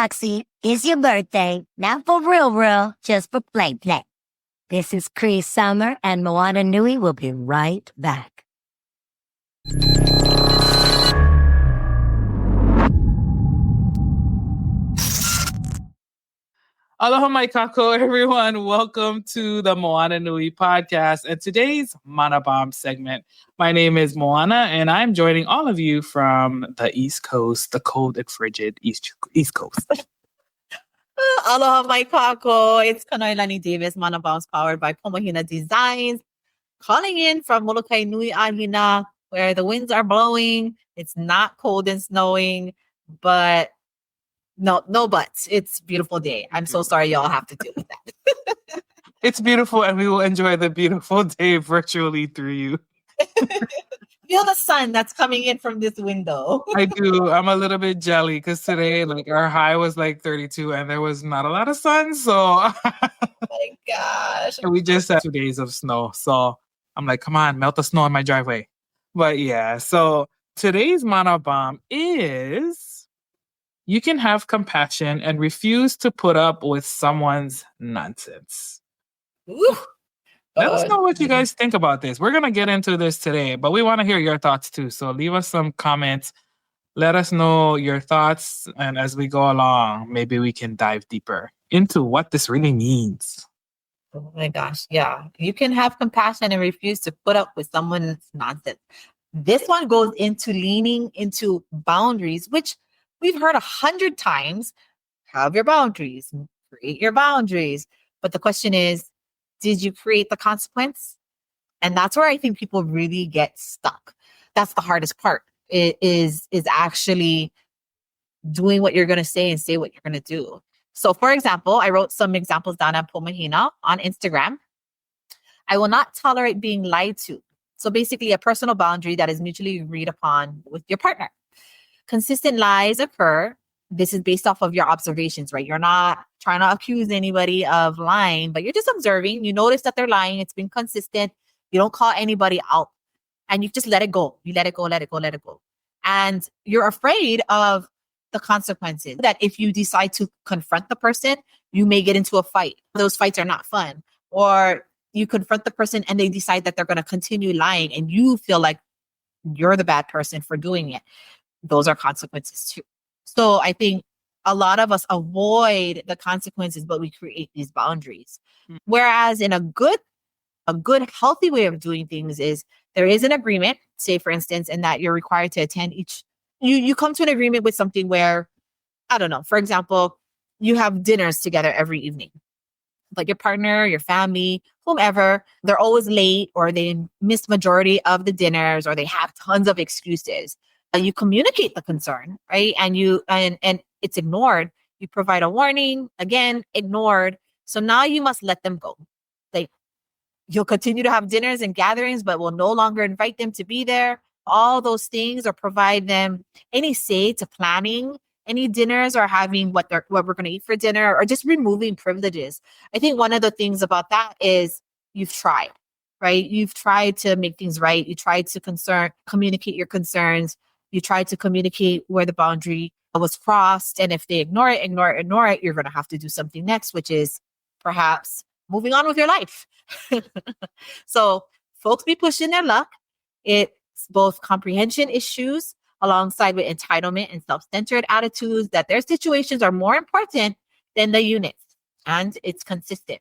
Roxy, it's your birthday. Not for real, just for play. This is Cree Summer, and Moana Nui will be right back. Aloha mai kako, everyone. Welcome to the Moana Nui podcast and today's Mana Bomb segment. My name is Moana, and I'm joining all of you from the East Coast, the cold and frigid East Coast. Aloha mai kako. It's Kanoilani Davis, Mana Bombs powered by Mahina Designs. Calling in from Molokai Nui Ahina, where the winds are blowing. It's not cold and snowing, but no buts. It's a beautiful day. I'm so sorry y'all have to deal with that. It's beautiful, and we will enjoy the beautiful day virtually through you. Feel the sun that's coming in from this window. I do. I'm a little bit jelly because today, our high was 32, and there was not a lot of sun. So, oh my gosh. We just had 2 days of snow. So I'm like, come on, melt the snow in my driveway. But yeah, so today's Mana Bomb is you can have compassion and refuse to put up with someone's nonsense. Ooh. Let us know what you guys think about this. We're going to get into this today, but we want to hear your thoughts too. So leave us some comments. Let us know your thoughts. And as we go along, maybe we can dive deeper into what this really means. Oh my gosh. Yeah. You can have compassion and refuse to put up with someone's nonsense. This one goes into leaning into boundaries, which we've heard 100 times. Have your boundaries, create your boundaries. But the question is, did you create the consequence? And that's where I think people really get stuck. That's the hardest part. It is actually doing what you're going to say and say what you're going to do. So for example, I wrote some examples down at Mahina on Instagram. I will not tolerate being lied to. So basically a personal boundary that is mutually agreed upon with your partner. Consistent lies occur. This is based off of your observations, right? You're not trying to accuse anybody of lying, but you're just observing. You notice that they're lying. It's been consistent. You don't call anybody out and you just let it go. You let it go. And you're afraid of the consequences that if you decide to confront the person, you may get into a fight. Those fights are not fun. Or you confront the person and they decide that they're going to continue lying and you feel like you're the bad person for doing it. Those are consequences too. So I think a lot of us avoid the consequences, but we create these boundaries. Whereas in a good, healthy way of doing things is there is an agreement, say for instance, in that you're required to attend you come to an agreement with something where, I don't know, for example, you have dinners together every evening, but your partner, your family, whomever, they're always late or they miss majority of the dinners or they have tons of excuses. You communicate the concern, right? And and it's ignored. You provide a warning, again, ignored. So now you must let them go. Like you'll continue to have dinners and gatherings, but will no longer invite them to be there. All those things, or provide them any say to planning any dinners or having what we're going to eat for dinner, or just removing privileges. I think one of the things about that is you've tried, right? You've tried to make things right. You tried to communicate your concerns. You try to communicate where the boundary was crossed. And if they ignore it, you're going to have to do something next, which is perhaps moving on with your life. So folks be pushing their luck. It's both comprehension issues alongside with entitlement and self-centered attitudes that their situations are more important than the units. And it's consistent.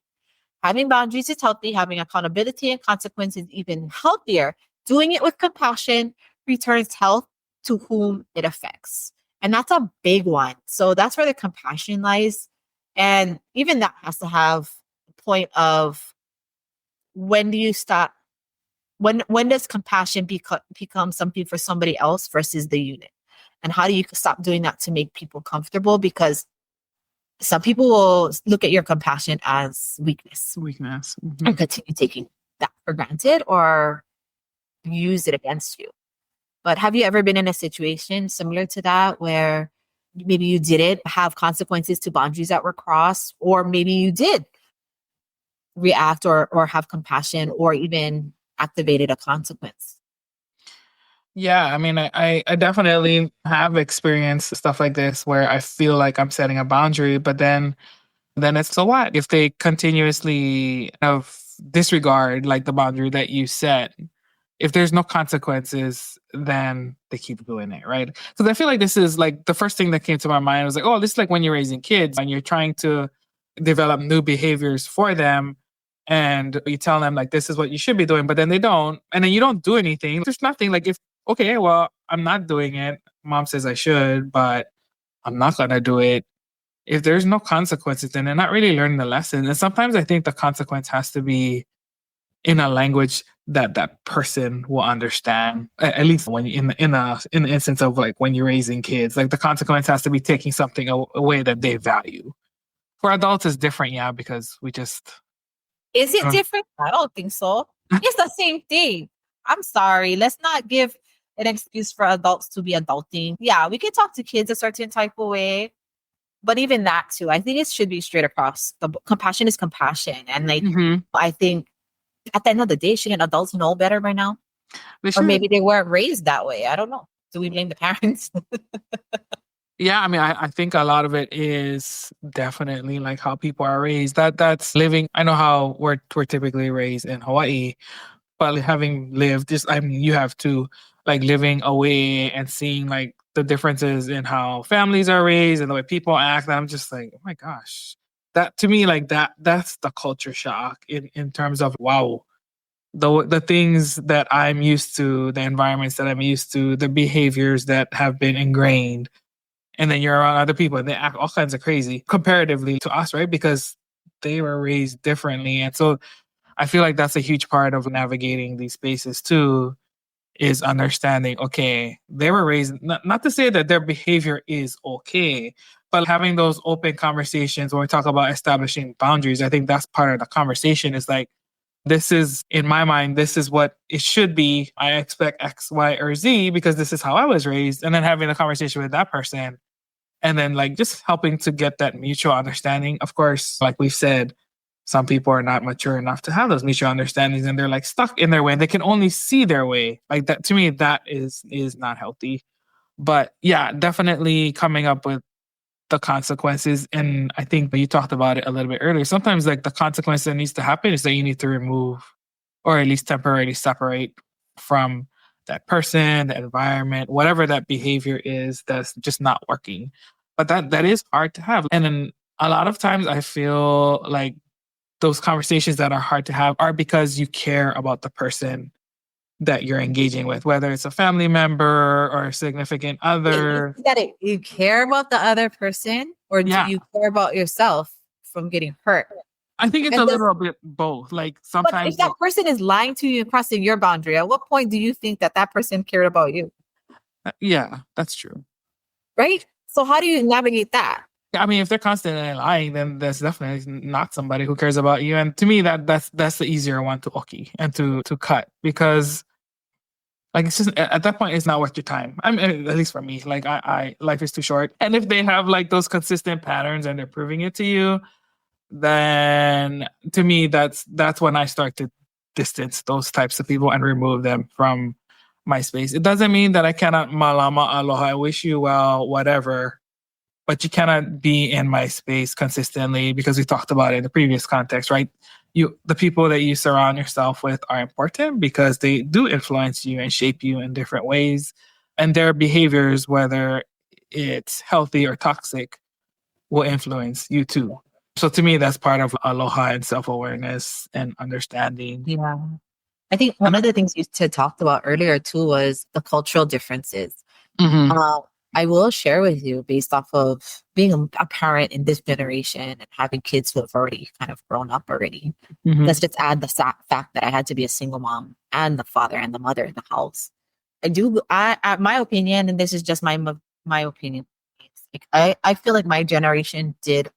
Having boundaries is healthy. Having accountability and consequences even healthier. Doing it with compassion returns health to whom it affects. And that's a big one. So that's where the compassion lies. And even that has to have a point of when do you stop? When does compassion become something for somebody else versus the unit? And how do you stop doing that to make people comfortable? Because some people will look at your compassion as weakness. Mm-hmm. And continue taking that for granted or use it against you. But have you ever been in a situation similar to that where maybe you didn't have consequences to boundaries that were crossed, or maybe you did react or have compassion or even activated a consequence? Yeah, I mean, I definitely have experienced stuff like this where I feel like I'm setting a boundary, but then it's so what if they continuously of disregard like the boundary that you set. If there's no consequences, then they keep doing it, right? Because I feel like this is like the first thing that came to my mind was like, oh, this is like when you're raising kids and you're trying to develop new behaviors for them. And you tell them like this is what you should be doing, but then they don't, and then you don't do anything. There's nothing like if okay, well, I'm not doing it. Mom says I should, but I'm not gonna do it. If there's no consequences, then they're not really learning the lesson. And sometimes I think the consequence has to be in a language that that person will understand. At least when in the instance of like when you're raising kids, like the consequence has to be taking something away that they value. For adults, it's different, yeah, because we just Is it uh, different? I don't think so. It's the same thing. I'm sorry. Let's not give an excuse for adults to be adulting. Yeah, we can talk to kids a certain type of way, but even that too, I think it should be straight across. Compassion is compassion. And like, mhm. I think at the end of the day, shouldn't adults know better by now? They Or should. maybe they weren't raised that way. I don't know. Do we blame the parents? Yeah, I mean, I think a lot of it is definitely like how people are raised. That's living. I know how we're typically raised in Hawaii, but having lived just, I mean, you have to like living away and seeing like the differences in how families are raised and the way people act. And I'm just like, oh my gosh, that to me, like that's the culture shock in terms of wow, the things that I'm used to, the environments that I'm used to, the behaviors that have been ingrained and then you're around other people and they act all kinds of crazy comparatively to us, right? Because they were raised differently. And so I feel like that's a huge part of navigating these spaces too, is understanding, okay, they were raised, not to say that their behavior is okay, but having those open conversations when we talk about establishing boundaries, I think that's part of the conversation is like, this is, in my mind, this is what it should be. I expect X, Y, or Z because this is how I was raised. And then having a conversation with that person and then like just helping to get that mutual understanding. Of course, like we've said, some people are not mature enough to have those mutual understandings and they're like stuck in their way. They can only see their way. Like that to me, that is not healthy. But yeah, definitely coming up with the consequences. And I think you talked about it a little bit earlier. Sometimes like the consequence that needs to happen is that you need to remove or at least temporarily separate from that person, the environment, whatever that behavior is that's just not working. But that is hard to have. And then a lot of times I feel like those conversations that are hard to have are because you care about the person that you're engaging with, whether it's a family member or a significant You other. think that you care about the other person, or do Yeah, you care about yourself from getting hurt? I think it's a And does little bit both. Like but if sometimes, that person is lying to you and crossing your boundary, at what point do you think that that person cared about you? yeah, that's true. Right? So how do you navigate that? I mean, if they're constantly lying, then that's definitely not somebody who cares about you. And to me, that's the easier one to oki and to cut because like it's just at that point it's not worth your time. I mean, at least for me, like I life is too short. And if they have like those consistent patterns and they're proving it to you, then to me that's when I start to distance those types of people and remove them from my space. It doesn't mean that I cannot malama aloha, I wish you well, whatever, but you cannot be in my space consistently because we talked about it in the previous context, right? The people that you surround yourself with are important because they do influence you and shape you in different ways. And their behaviors, whether it's healthy or toxic, will influence you too. So to me, that's part of aloha and self-awareness and understanding. Yeah. I think one of the things you talked about earlier too was the cultural differences. Mm-hmm. Uh, I will share with you based off of being a parent in this generation and having kids who have already kind of grown up already. Mm-hmm. Let's just add the fact that I had to be a single mom and the father and the mother in the house. My opinion, and this is just my opinion. Like, I feel like my generation did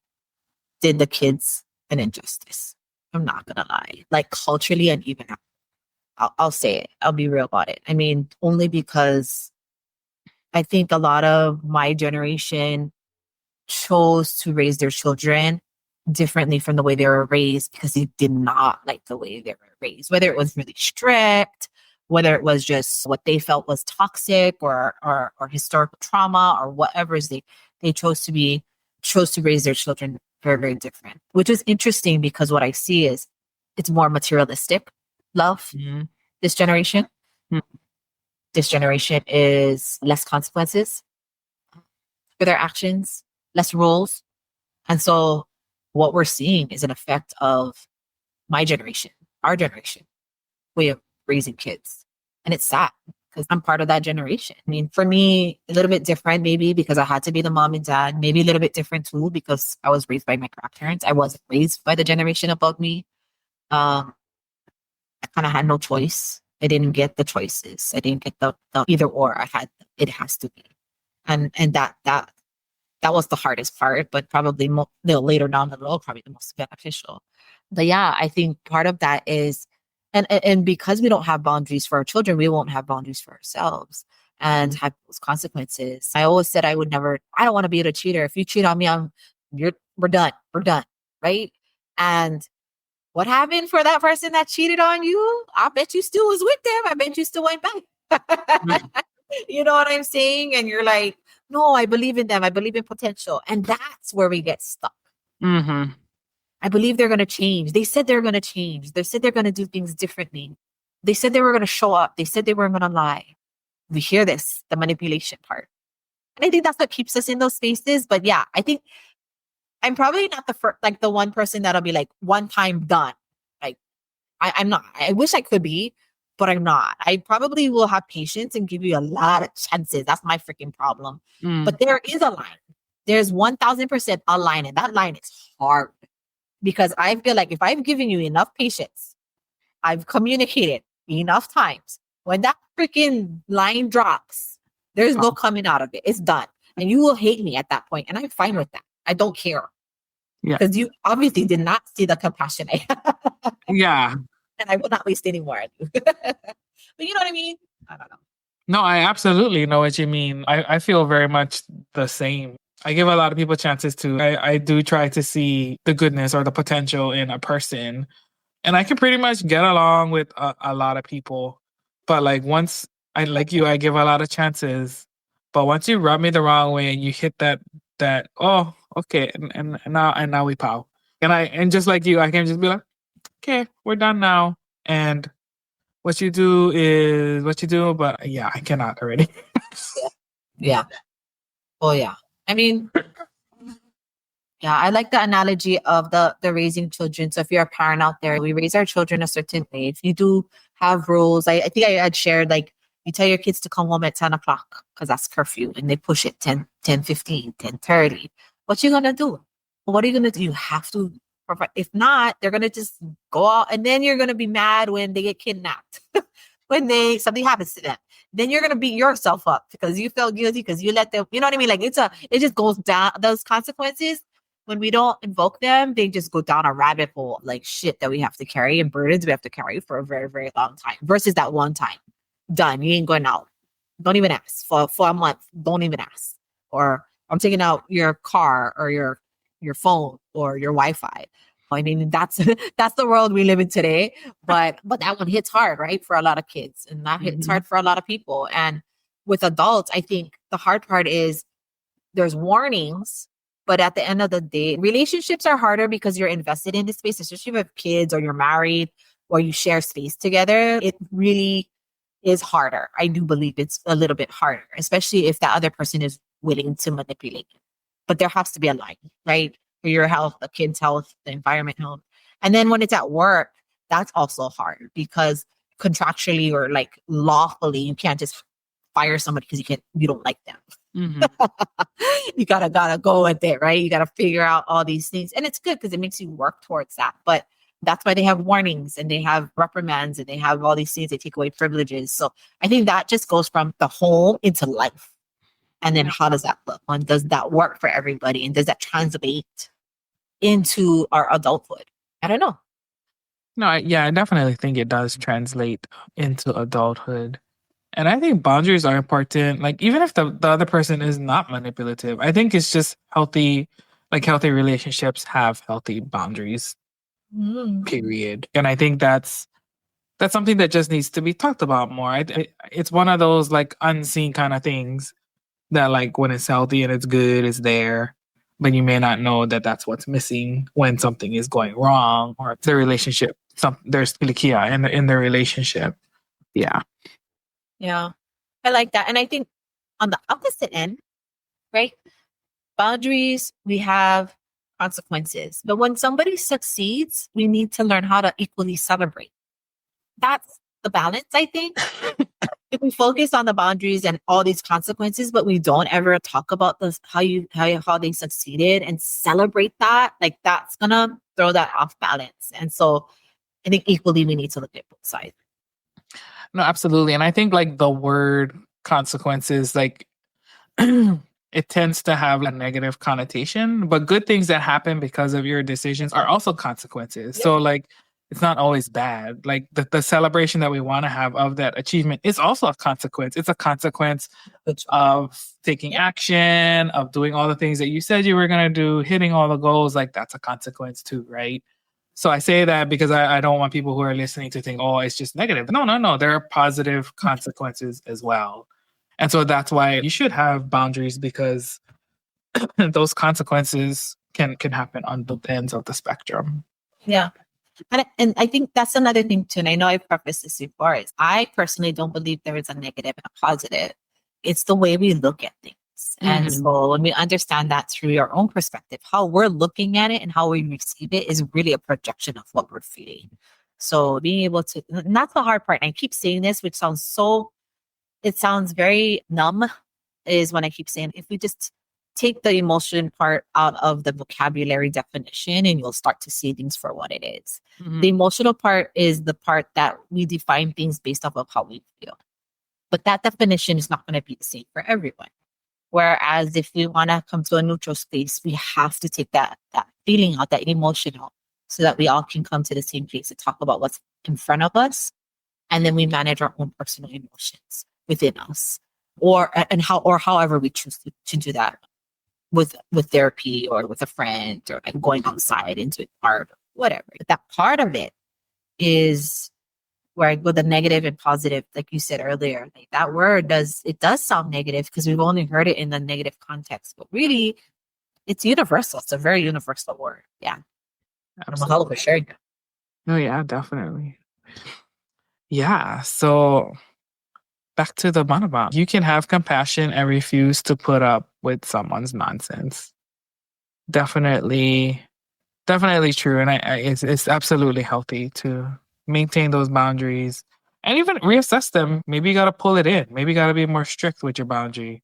the kids an injustice. I'm not gonna lie, like culturally and even I'll say it. I'll be real about it. I mean, only because I think a lot of my generation chose to raise their children differently from the way they were raised because they did not like the way they were raised, whether it was really strict, whether it was just what they felt was toxic or historical trauma or whatever is they chose to raise their children very, very different, which is interesting because what I see is it's more materialistic love. This generation. This generation is less consequences for their actions, less rules. And so what we're seeing is an effect of my generation, our generation, way of raising kids. And it's sad because I'm part of that generation. I mean, for me, a little bit different maybe because I had to be the mom and dad, maybe a little bit different too because I was raised by my grandparents. I wasn't raised by the generation above me. I kind of had no choice. I didn't get the choices. I didn't get the either or. I had it has to be, and that was the hardest part, but probably later down the road, probably the most beneficial. But yeah, I think part of that is, and because we don't have boundaries for our children, we won't have boundaries for ourselves and have those consequences. I always said I don't want to be a cheater. If you cheat on me, we're done, right? And what happened for that person that cheated on you? I bet you still was with them. I bet you still went back. You know what I'm saying? And you're like, no, I believe in them. I believe in potential. And that's where we get stuck. I believe they're going to change. They said they're going to change. They said they're going to do things differently. They said they were going to show up. They said they weren't going to lie. We hear this, the manipulation part. And I think that's what keeps us in those spaces. But yeah, I think I'm probably not the first, like the one person that'll be like one time done. Like I'm not. I wish I could be, but I'm not. I probably will have patience and give you a lot of chances. That's my freaking problem. But there is a line. There's 1000% a line, and that line is hard because I feel like if I've given you enough patience, I've communicated enough times. When that freaking line drops, there's no coming out of it. It's done, and you will hate me at that point, and I'm fine with that. I don't care. Yeah. Because you obviously did not see the compassion I have. Yeah. And I will not waste any more on you. But you know what I mean? I don't know. No, I absolutely know what you mean. I feel very much the same. I give a lot of people chances too. I do try to see the goodness or the potential in a person. And I can pretty much get along with a lot of people. But like once I give a lot of chances. But once you rub me the wrong way and you hit that oh, okay, and now we pow. And just like you, I can just be like, okay, we're done now. And what you do is what you do, but yeah, I cannot already. Yeah. Oh yeah. I mean, yeah, I like the analogy of the raising children. So if you're a parent out there, we raise our children a certain way. If you do have rules, I think I had shared like you tell your kids to come home at 10 o'clock because that's curfew and they push it 10:15, 10:30. What you gonna do? What are you gonna do? You have to provide. If not, they're gonna just go out and then you're gonna be mad when they get kidnapped. When something happens to them. Then you're gonna beat yourself up because you felt guilty because you let them, you know what I mean? Like it just goes down. Those consequences, when we don't invoke them, they just go down a rabbit hole of like shit that we have to carry and burdens we have to carry for a very, very long time versus that one time. Done. You ain't going out. Don't even ask for a month. Don't even ask. Or I'm taking out your car or your phone or your Wi-Fi. I mean, that's the world we live in today. But that one hits hard, right? For a lot of kids. And that hits hard for a lot of people. And with adults, I think the hard part is there's warnings, but at the end of the day, relationships are harder because you're invested in this space, especially if you have kids or you're married or you share space together. It really is harder. I do believe it's a little bit harder, especially if that other person is willing to manipulate you. But there has to be a line, right? For your health, the kid's health, the environment health. And then when it's at work, that's also hard because contractually or like lawfully, you can't just fire somebody because you don't like them. You gotta go with it, right? You gotta figure out all these things. And it's good because it makes you work towards that. But that's why they have warnings and they have reprimands and they have all these things. They take away privileges. So I think that just goes from the home into life. And then how does that look? And does that work for everybody? And does that translate into our adulthood? I don't know. No, I definitely think it does translate into adulthood. And I think boundaries are important. Like, even if the other person is not manipulative, I think it's just healthy relationships have healthy boundaries, period. And I think that's that's something that just needs to be talked about more. It's one of those like unseen kind of things that like when it's healthy and it's good, it's there, but you may not know that that's what's missing when something is going wrong or the relationship. There's pilikia in the relationship. Yeah. Yeah. I like that. And I think on the opposite end, right? Boundaries, we have consequences. But when somebody succeeds, we need to learn how to equally celebrate. That's the balance, I think. If we focus on the boundaries and all these consequences, but we don't ever talk about this, how they succeeded and celebrate that, like that's gonna throw that off balance. And so I think equally we need to look at both sides. No, absolutely. And I think like the word consequences, like it tends to have a negative connotation, but good things that happen because of your decisions are also consequences. Yep. So like it's not always bad. Like the celebration that we want to have of that achievement is also a consequence. It's a consequence of taking action, of doing all the things that you said you were going to do, hitting all the goals. Like that's a consequence too, right? So I say that because I don't want people who are listening to think, oh, it's just negative. No. There are positive consequences as well. And so that's why you should have boundaries, because those consequences can happen on both ends of the spectrum. Yeah. And I think that's another thing too. And I know I prefaced this before, is I personally don't believe there is a negative and a positive. It's the way we look at things. And so when we understand that through your own perspective, how we're looking at it and how we receive it is really a projection of what we're feeling. So being able to, and that's the hard part. And I keep saying this, which it sounds very numb, is when I keep saying, if we just take the emotion part out of the vocabulary definition, and you'll start to see things for what it is. Mm-hmm. The emotional part is the part that we define things based off of how we feel. But that definition is not going to be the same for everyone. Whereas if we want to come to a neutral space, we have to take that feeling out, that emotional, so that we all can come to the same place to talk about what's in front of us. And then we manage our own personal emotions within us, or however we choose to do that with therapy or with a friend, or like going outside into a park, whatever. But that part of it is where I go, the negative and positive, like you said earlier. Like that word does sound negative because we've only heard it in the negative context, but really it's universal. It's a very universal word. Yeah. Absolutely. For sharing that. No, yeah, definitely. Yeah. So back to the manaba. You can have compassion and refuse to put up with someone's nonsense. Definitely true. And it's absolutely healthy to maintain those boundaries and even reassess them. Maybe you got to pull it in. Maybe you got to be more strict with your boundary.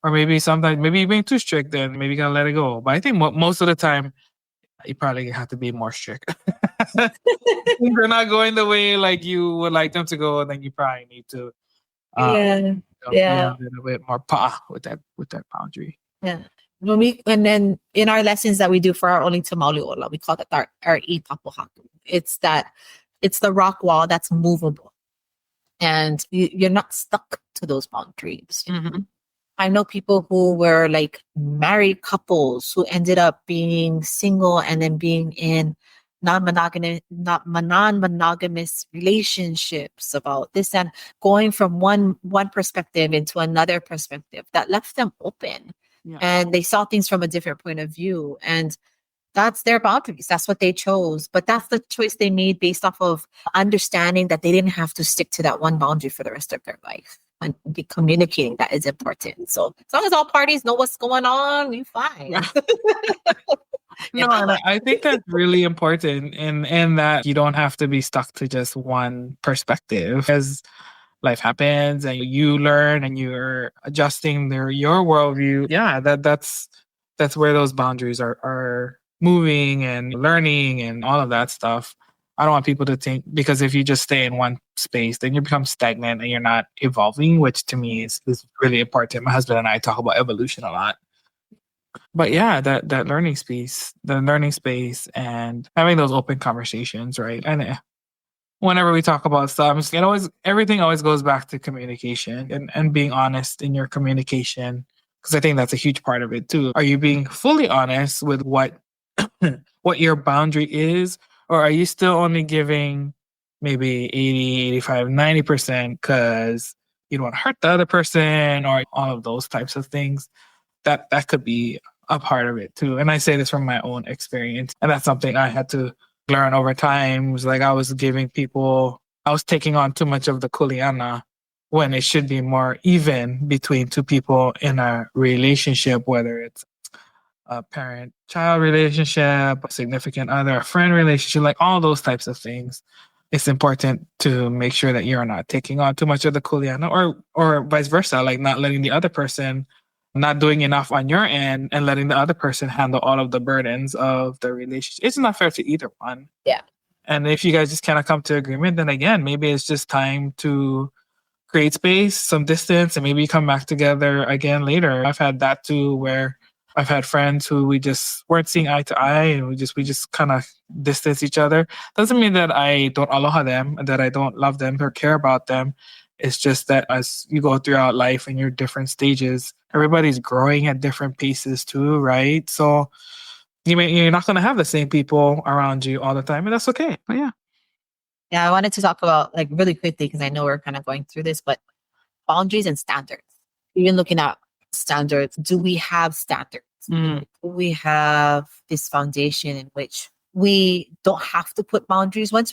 Or maybe sometimes, maybe you're being too strict, then maybe you got to let it go. But I think most of the time, you probably have to be more strict. Things are not going the way like you would like them to go, then you probably need to be a little bit more with that boundary. Yeah. And then in our lessons that we do for our Olingta Mauliola, we call it our ipapuhatu. It's the rock wall that's movable. And you're not stuck to those boundaries. Mm-hmm. I know people who were like married couples who ended up being single and then being in non-monogamous relationships about this, and going from one perspective into another perspective that left them open. Yeah. And they saw things from a different point of view, and that's their boundaries. That's what they chose. But that's the choice they made based off of understanding that they didn't have to stick to that one boundary for the rest of their life. And be communicating that is important. So as long as all parties know what's going on, you're fine. Yeah. No, I think that's really important in that you don't have to be stuck to just one perspective. As life happens and you learn and you're adjusting your worldview, yeah, that's where those boundaries are moving and learning and all of that stuff. I don't want people to think, because if you just stay in one space, then you become stagnant and you're not evolving, which to me is really important. My husband and I talk about evolution a lot. But yeah, that learning space, and having those open conversations, right? And whenever we talk about stuff, everything always goes back to communication and being honest in your communication, because I think that's a huge part of it too. Are you being fully honest with what your boundary is, or are you still only giving maybe 80, 85, 90% because you don't want to hurt the other person or all of those types of things. That could be a part of it too. And I say this from my own experience. And that's something I had to learn over time. It was like I was taking on too much of the kuleana when it should be more even between two people in a relationship, whether it's a parent-child relationship, a significant other, a friend relationship, like all those types of things. It's important to make sure that you're not taking on too much of the kuleana or vice versa, like not letting the other person, not doing enough on your end and letting the other person handle all of the burdens of the relationship. It's not fair to either one. Yeah. And if you guys just cannot come to agreement, then again, maybe it's just time to create space, some distance, and maybe come back together again later. I've had that too, where I've had friends who we just weren't seeing eye to eye and we just kind of distance each other. Doesn't mean that I don't aloha them and that I don't love them or care about them. It's just that as you go throughout life in your different stages, everybody's growing at different paces too, right? So you're not going to have the same people around you all the time, and that's okay. But yeah. Yeah, I wanted to talk about like really quickly because I know we're kind of going through this, but boundaries and standards. Even looking at standards, do we have standards? Mm. Do we have this foundation in which we don't have to put boundaries? What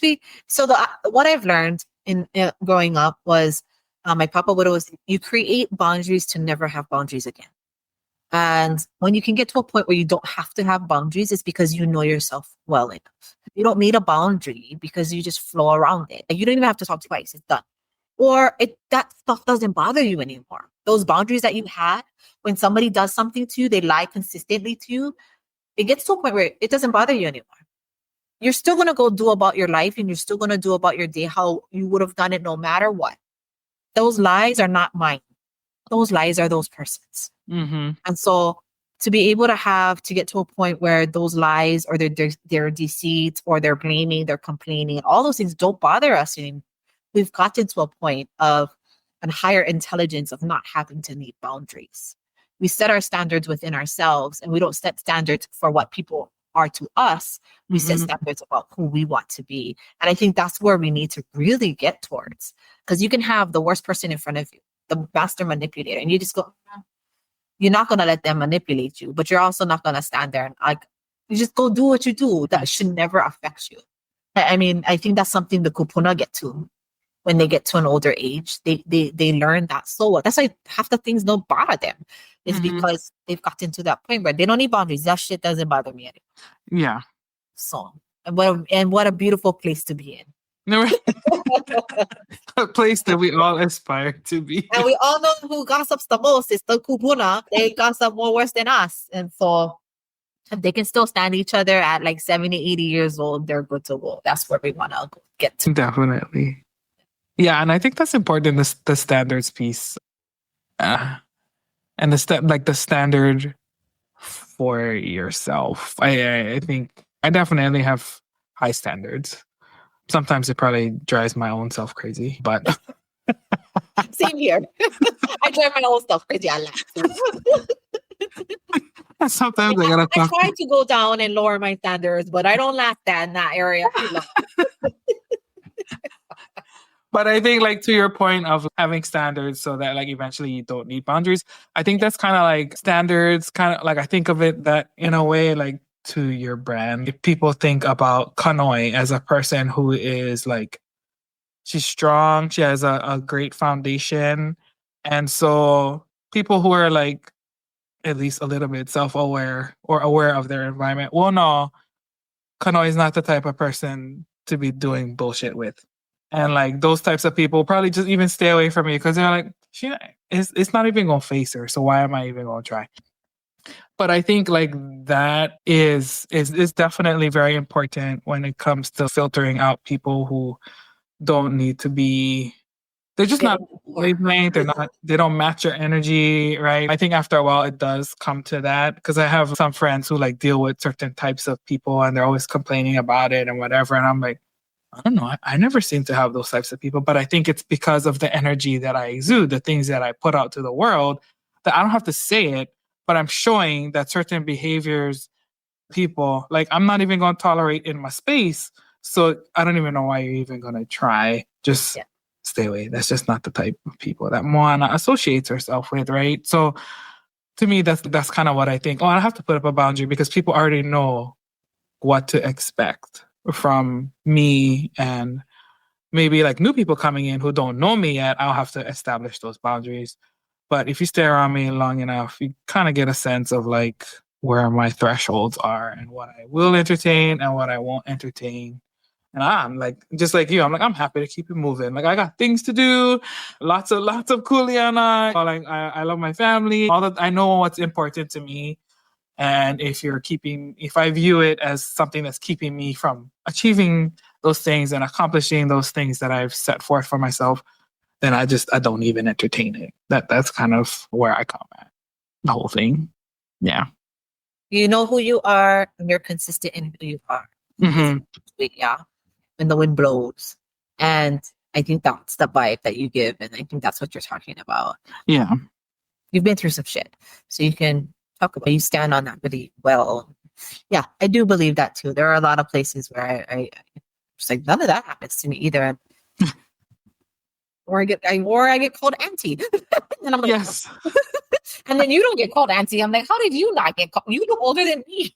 I've learned in growing up was my papa would always, you create boundaries to never have boundaries again. And when you can get to a point where you don't have to have boundaries, it's because you know yourself well enough. You don't need a boundary because you just flow around it. Like you don't even have to talk twice. It's done. Or that stuff doesn't bother you anymore. Those boundaries that you had when somebody does something to you, they lie consistently to you. It gets to a point where it doesn't bother you anymore. You're still going to go do about your life and you're still going to do about your day how you would have done it no matter what. Those lies are not mine. Those lies are those persons. Mm-hmm. And so to be able to get to a point where those lies or their deceit or their blaming, their complaining, all those things don't bother us anymore. We've gotten to a point of a higher intelligence of not having to meet boundaries. We set our standards within ourselves and we don't set standards for what people are to us. We set standards about who we want to be. And I think that's where we need to really get towards. Because you can have the worst person in front of you, the master manipulator, and you just go, you're not going to let them manipulate you, but you're also not going to stand there and like, you just go do what you do. That should never affect you. I mean, I think that's something the kupuna get to when they get to an older age. They learn that so well. That's why half the things don't bother them. It's because they've gotten to that point where they don't need boundaries. That shit doesn't bother me anymore. Yeah. So, and what a beautiful place to be in. A place that we all aspire to be. And we all know who gossips the most. It's the kupuna. They gossip more worse than us. And so if they can still stand each other at like 70, 80 years old, they're good to go. That's where we want to get to. Definitely. Yeah, and I think that's important, the standards piece. And the standard for yourself. I think I definitely have high standards. Sometimes it probably drives my own self crazy, but Same here. I drive my own stuff crazy. I laugh. sometimes I gotta I talk. try to go down and lower my standards, but I don't laugh that in that area. But I think like to your point of having standards so that like eventually you don't need boundaries, I think that's kind of like standards, kind of like I think of it that in a way like to your brand. If people think about Kanoi as a person who is like, she's strong, she has a great foundation. And so people who are like at least a little bit self-aware or aware of their environment will know Kanoi is not the type of person to be doing bullshit with. And like those types of people probably just even stay away from me because they're like, it's not even gonna face her. So why am I even gonna try? But I think like that is definitely very important when it comes to filtering out people who don't need to be. They're just not wavelength. They don't match your energy, right? I think after a while it does come to that because I have some friends who like deal with certain types of people and they're always complaining about it and whatever. And I'm like, I don't know. I never seem to have those types of people, but I think it's because of the energy that I exude, the things that I put out to the world, that I don't have to say it, but I'm showing that certain behaviors, people, like I'm not even going to tolerate in my space So I don't even know why you're even going to try. Just stay away. That's just not the type of people that Moana associates herself with, right? So to me, that's kind of what I think. Oh, I have to put up a boundary because people already know what to expect from me, and maybe like new people coming in who don't know me yet, I'll have to establish those boundaries. But if you stay around me long enough, you kind of get a sense of like where my thresholds are and what I will entertain and what I won't entertain. And I'm like, just like you, I'm happy to keep it moving. Like I got things to do, lots of kuleana. Like I love my family. All that, I know what's important to me. And if I view it as something that's keeping me from achieving those things and accomplishing those things that I've set forth for myself, then I don't even entertain it. That's kind of where I come at the whole thing. Yeah. You know who you are, and you're consistent in who you are. Mm-hmm. Yeah. When the wind blows. And I think that's the vibe that you give. And I think that's what you're talking about. Yeah. You've been through some shit. So you can talk about, you stand on that really well. Yeah, I do believe that too. There are a lot of places where I just like, none of that happens to me either. Or I get called auntie. And I'm like, yes. And then you don't get called auntie. I'm like, how did you not get called? You look older than me.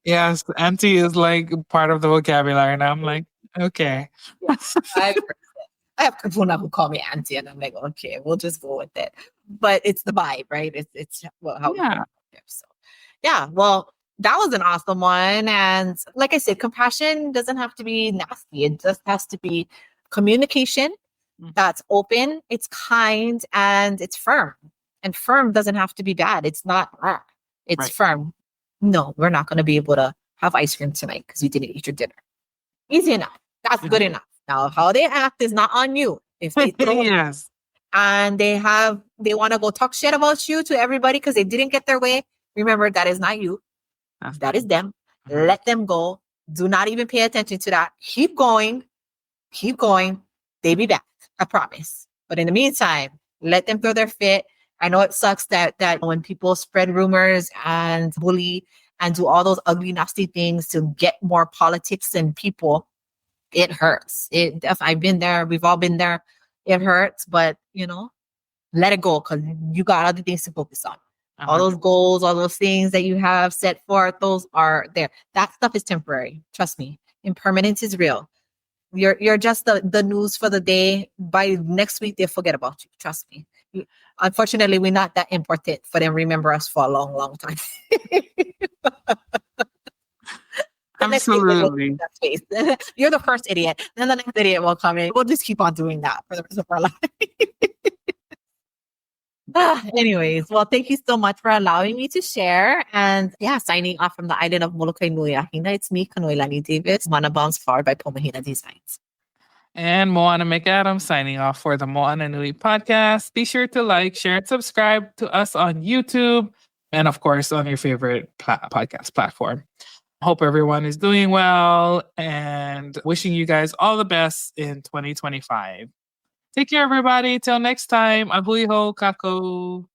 Yes, auntie is like part of the vocabulary. And I'm like, okay. I have Kapuna who call me auntie, and I'm like, okay, we'll just go with it. But it's the vibe, right? It's how yeah. So yeah, well, that was an awesome one. And like I said, compassion doesn't have to be nasty. It just has to be communication that's open, it's kind, and it's firm. And firm doesn't have to be bad. It's not it's right. firm. No, we're not going to be able to have ice cream tonight because you didn't eat your dinner. Easy enough. That's good enough. Now, how they act is not on you. If they yes. And they want to go talk shit about you to everybody because they didn't get their way, remember, that is not you. That is them. Mm-hmm. Let them go. Do not even pay attention to that. Keep going. Keep going. They be back. I promise. But in the meantime, let them throw their fit. I know it sucks that when people spread rumors and bully and do all those ugly, nasty things to get more politics and people, it hurts. I've been there. We've all been there. It hurts, but let it go because you got other things to focus on. All those goals, all those things that you have set forth, those are there. That stuff is temporary. Trust me. Impermanence is real. You're just the news for the day. By next week, they'll forget about you. Trust me. Unfortunately, we're not that important for them to remember us for a long, long time. Absolutely. You're the first idiot. Then the next idiot will come in. We'll just keep on doing that for the rest of our life. Anyways, well, thank you so much for allowing me to share. And yeah, signing off from the island of Molokai Nui Ahina, it's me, Kanoilani Davis, Moana Bounce Flowered by Mahina Designs. And Moana McAdams signing off for the Moana Nui podcast. Be sure to like, share, and subscribe to us on YouTube and, of course, on your favorite podcast platform. Hope everyone is doing well and wishing you guys all the best in 2025. Take care, everybody. Till next time. Abuiho kako.